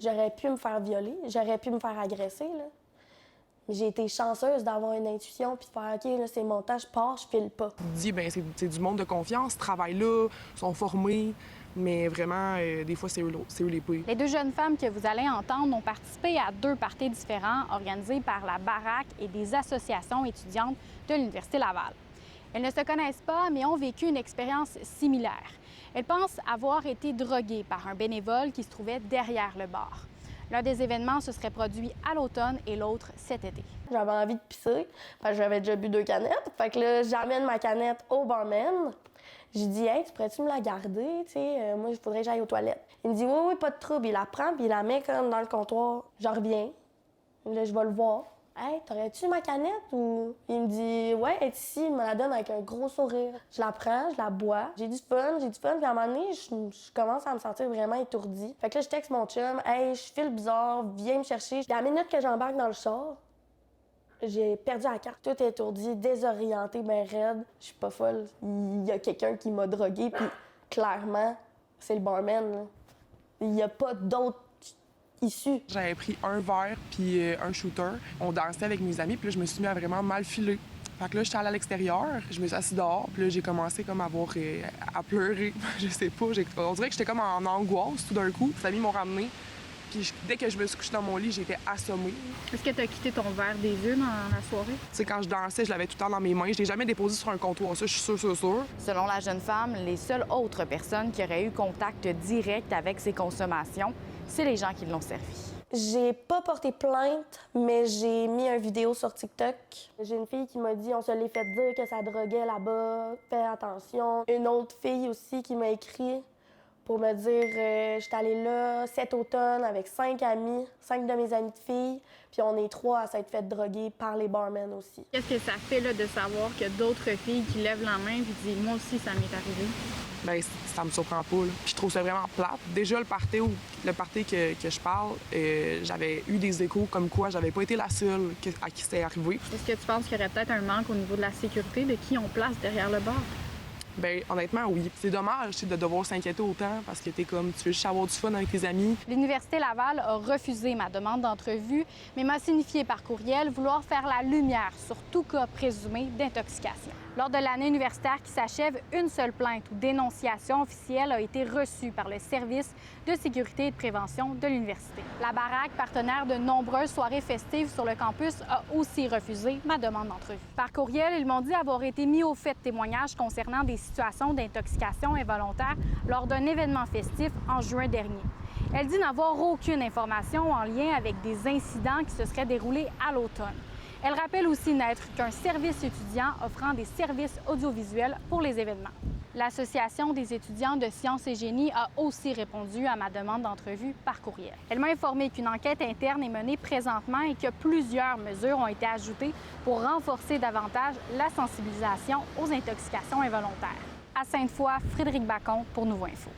J'aurais pu me faire violer, j'aurais pu me faire agresser, là. J'ai été chanceuse d'avoir une intuition puis de faire « OK, là, c'est mon temps, je pars, je file pas ». Tu te dis, bien, c'est du monde de confiance, travaillent là, sont formés, mais vraiment, des fois, c'est eux les pires. Les deux jeunes femmes que vous allez entendre ont participé à 2 parties différents organisés par la Baraque et des associations étudiantes de l'Université Laval. Elles ne se connaissent pas, mais ont vécu une expérience similaire. Elles pensent avoir été droguées par un bénévole qui se trouvait derrière le bar. L'un des événements se serait produit à l'automne et l'autre cet été. J'avais envie de pisser, parce que j'avais déjà bu 2 canettes. Fait que là, j'amène ma canette au barman. J'ai dit « Hey, tu pourrais-tu me la garder? Tu sais, moi, il faudrait que j'aille aux toilettes. » Il me dit « Oui, pas de trouble. » Il la prend puis il la met comme dans le comptoir. J'en reviens. Là, je vais le voir. « Hey, t'aurais-tu ma canette? » Ou il me dit « Ouais, elle est ici. » Il me la donne avec un gros sourire. Je la prends, je la bois. J'ai du fun. Puis à un moment donné, je commence à me sentir vraiment étourdie. Fait que là, je texte mon chum « Hey, je file bizarre, viens me chercher. » La minute que j'embarque dans le char, j'ai perdu la carte. Tout est étourdi, désorienté, ben raide. Je suis pas folle. Il y a quelqu'un qui m'a droguée, puis clairement, c'est le barman, là. Il y a pas d'autre issue. J'avais pris un verre puis un shooter. On dansait avec mes amis, puis là, je me suis mis à vraiment mal filer. Fait que là, j'étais allée à l'extérieur, je me suis assise dehors, puis là, j'ai commencé comme à pleurer. Je sais pas, on dirait que j'étais comme en angoisse tout d'un coup. Les amis m'ont ramenée. Puis dès que je me suis couchée dans mon lit, j'ai été assommée. Est-ce que tu as quitté ton verre des yeux dans la soirée? Tu sais, quand je dansais, je l'avais tout le temps dans mes mains. Je l'ai jamais déposé sur un comptoir, ça, je suis sûre. Selon la jeune femme, les seules autres personnes qui auraient eu contact direct avec ses consommations, c'est les gens qui l'ont servi. J'ai pas porté plainte, mais j'ai mis une vidéo sur TikTok. J'ai une fille qui m'a dit « On se l'est fait dire que ça droguait là-bas, fais attention ». Une autre fille aussi qui m'a écrit pour me dire j'étais allée là cet automne avec 5 amis, 5 de mes amies de filles, puis on est 3 à s'être fait droguer par les barmen aussi. Qu'est-ce que ça fait là, de savoir que d'autres filles qui lèvent la main et disent « Moi aussi, ça m'est arrivé ». Bien, ça me surprend pas, là. Je trouve ça vraiment plate. Déjà, le party que je parle, j'avais eu des échos comme quoi j'avais pas été la seule à qui c'est arrivé. Est-ce que tu penses qu'il y aurait peut-être un manque au niveau de la sécurité, de qui on place derrière le bar? Bien, honnêtement, oui. C'est dommage de devoir s'inquiéter autant parce que t'es comme, tu veux juste avoir du fun avec tes amis. L'Université Laval a refusé ma demande d'entrevue, mais m'a signifié par courriel vouloir faire la lumière sur tout cas présumé d'intoxication. Lors de l'année universitaire qui s'achève, une seule plainte ou dénonciation officielle a été reçue par le Service de sécurité et de prévention de l'université. La Baraque, partenaire de nombreuses soirées festives sur le campus, a aussi refusé ma demande d'entrevue. Par courriel, ils m'ont dit avoir été mis au fait de témoignages concernant des situations d'intoxication involontaire lors d'un événement festif en juin dernier. Elle dit n'avoir aucune information en lien avec des incidents qui se seraient déroulés à l'automne. Elle rappelle aussi n'être qu'un service étudiant offrant des services audiovisuels pour les événements. L'Association des étudiants de sciences et génie a aussi répondu à ma demande d'entrevue par courriel. Elle m'a informé qu'une enquête interne est menée présentement et que plusieurs mesures ont été ajoutées pour renforcer davantage la sensibilisation aux intoxications involontaires. À Sainte-Foy, Frédéric Bacon pour Nouveau Info.